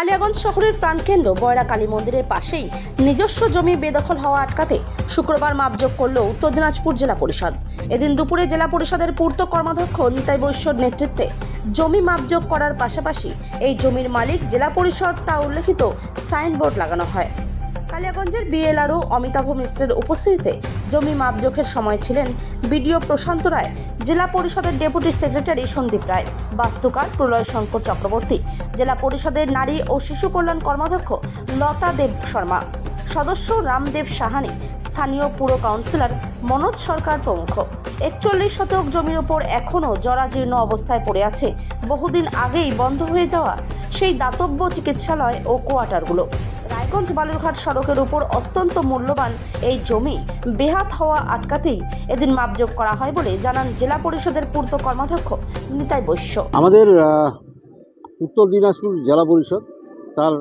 কালিয়াগঞ্জ শহরের প্রাণকেন্দ্র বয়রা কালী মন্দিরের পাশেই নিজস্ব জমি বেদখল হওয়া আটকাতে শুক্রবার মাপযোগ করল উত্তর দিনাজপুর জেলা পরিষদ। এদিন দুপুরে জেলা পরিষদের পূর্ত কর্মাধ্যক্ষ নিতাই বৈশ্যর নেতৃত্বে জমি মাপযোগ করার পাশাপাশি এই জমির মালিক জেলা পরিষদ তা উল্লেখিত সাইনবোর্ড লাগানো হয়। কালিয়াগঞ্জের বিএলআরও অমিতাভ মিশ্রের উপস্থিতিতে জমি মাপযোগের সময় ছিলেন বিডিও প্রশান্ত রায়, জেলা পরিষদের ডেপুটি সেক্রেটারি সন্দীপ রায়, বাস্তুকার প্রলয় শঙ্কর চক্রবর্তী, জেলা পরিষদের নারী ও শিশু কল্যাণ কর্মাধ্যক্ষ লতা দেব শর্মা, সদস্য রামদেব সাহানি, স্থানীয় পুর কাউন্সিলর মনোজ সরকার প্রমুখ। 41 শতক জমির ওপর এখনও জরাজীর্ণ অবস্থায় পড়ে আছে বহুদিন আগেই বন্ধ হয়ে যাওয়া সেই দাতব্য চিকিৎসালয় ও কোয়ার্টারগুলো। রায়গঞ্জ বালুরঘাট সড়কের উপর অত্যন্ত মূল্যবান এই জমি বেহাত হওয়া আটকাতেই এদিন মাপযোগ করা হয় বলে জানান জেলা পরিষদের পূর্ত কর্মাধ্যক্ষ নিতাই বৈশ্য। আমাদের উত্তর দিনাজপুর জেলা পরিষদ তার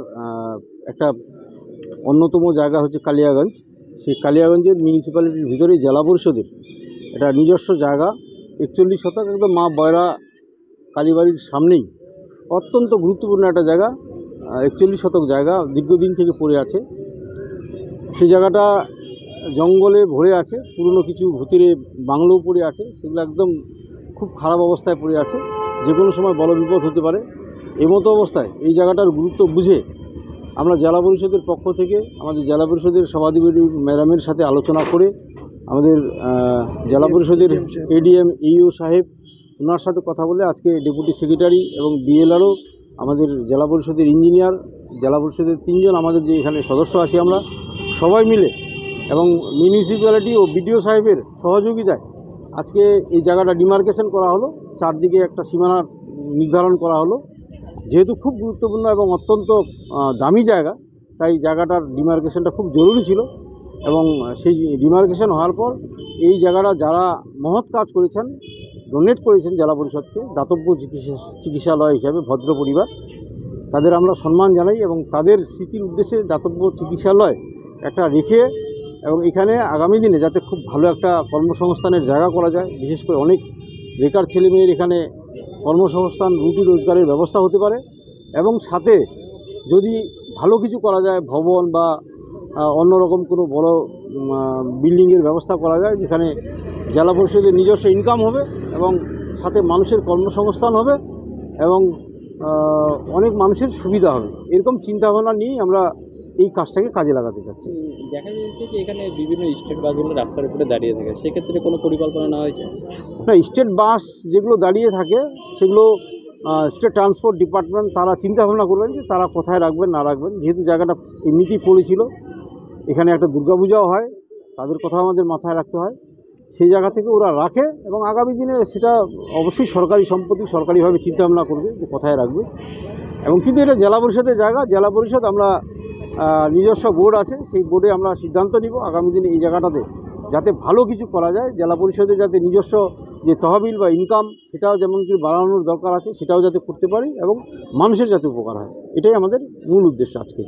একটা অন্যতম জায়গা হচ্ছে কালিয়াগঞ্জ। সেই কালিয়াগঞ্জের মিউনিসিপ্যালিটির ভিতরে জেলা পরিষদের এটা নিজস্ব জায়গা 41 শতক, একদম মা বয়রা কালীবাড়ির সামনেই অত্যন্ত গুরুত্বপূর্ণ একটা জায়গা। 41 শতক জায়গা দীর্ঘদিন থেকে পড়ে আছে। সেই জায়গাটা জঙ্গলে ভরে আছে, পুরনো কিছু ভূতিরে বাংলোও পড়ে আছে, সেগুলো একদম খুব খারাপ অবস্থায় পড়ে আছে, যে কোনো সময় বড় বিপদ হতে পারে। এই মতো অবস্থায় এই জায়গাটার গুরুত্ব বুঝে আমরা জেলা পরিষদের পক্ষ থেকে আমাদের জেলা পরিষদের সভাধিপতি ম্যাডামের সাথে আলোচনা করে আমাদের জেলা পরিষদের এডিএম ইও সাহেব ওনার সাথে কথা বলে আজকে ডেপুটি সেক্রেটারি এবং বিএলআরও আমাদের জেলা পরিষদের ইঞ্জিনিয়ার, জেলা পরিষদের 3 জন আমাদের যে এখানে সদস্য আছি আমরা সবাই মিলে এবং মিউনিসিপ্যালিটি ও বিডিও সাহেবের সহযোগিতায় আজকে এই জায়গাটা ডিমার্কেশন করা হলো, চারদিকে একটা সীমানা নির্ধারণ করা হলো। যেহেতু খুব গুরুত্বপূর্ণ এবং অত্যন্ত দামি জায়গা, তাই জায়গাটার ডিমার্কেশনটা খুব জরুরি ছিল এবং সেই ডিমার্কেশন হওয়ার পর এই জায়গাটা যারা মহৎ কাজ করেছেন, ডোনেট করেছেন জেলা পরিষদকে দাতব্য চিকিৎসালয় হিসাবে ভদ্র পরিবার, তাদের আমরা সম্মান জানাই এবং তাদের স্মৃতির উদ্দেশ্যে দাতব্য চিকিৎসালয় একটা রেখে এবং এখানে আগামী দিনে যাতে খুব ভালো একটা কর্মসংস্থানের জায়গা করা যায়, বিশেষ করে অনেক বেকার ছেলেমেয়ের এখানে কর্মসংস্থান রুটি রোজগারের ব্যবস্থা হতে পারে এবং সাথে যদি ভালো কিছু করা যায়, ভবন বা অন্যরকম কোনো বড় বিল্ডিংয়ের ব্যবস্থা করা যায় যেখানে জেলা পরিষদের নিজস্ব ইনকাম হবে এবং সাথে মানুষের কর্মসংস্থান হবে এবং অনেক মানুষের সুবিধা হবে, এরকম চিন্তাভাবনা নিয়েই আমরা এই কাজটাকে কাজে লাগাতে চাচ্ছি। দেখা যাচ্ছে যে এখানে বিভিন্ন স্টেট বাসগুলো রাস্তার উপরে দাঁড়িয়ে থাকে, সেক্ষেত্রে কোনো পরিকল্পনা নেওয়া হয়েছে? না, স্টেট বাস যেগুলো দাঁড়িয়ে থাকে সেগুলো স্টেট ট্রান্সপোর্ট ডিপার্টমেন্ট তারা চিন্তাভাবনা করবেন যে তারা কোথায় রাখবেন না রাখবেন। যেহেতু জায়গাটা এমনিতেই পড়েছিল, এখানে একটা দুর্গাপূজাও হয়, তাদের কথা আমাদের মাথায় রাখতে হয়, সেই জায়গা থেকে ওরা রাখে এবং আগামী দিনে সেটা অবশ্যই সরকারি সম্পত্তি, সরকারিভাবে চিন্তাভাবনা করবে যে কোথায় রাখবে। এবং কিন্তু এটা জেলা পরিষদের জায়গা, জেলা পরিষদ আমরা নিজস্ব বোর্ড আছে, সেই বোর্ডে আমরা সিদ্ধান্ত নিব আগামী দিনে এই জায়গাটাতে যাতে ভালো কিছু করা যায়, জেলা পরিষদের যাতে নিজস্ব যে তহবিল বা ইনকাম সেটাও যেমন কি বাড়ানোর দরকার আছে, সেটাও যাতে করতে পারি এবং মানুষের যাতে উপকার হয়, এটাই আমাদের মূল উদ্দেশ্য আজকে।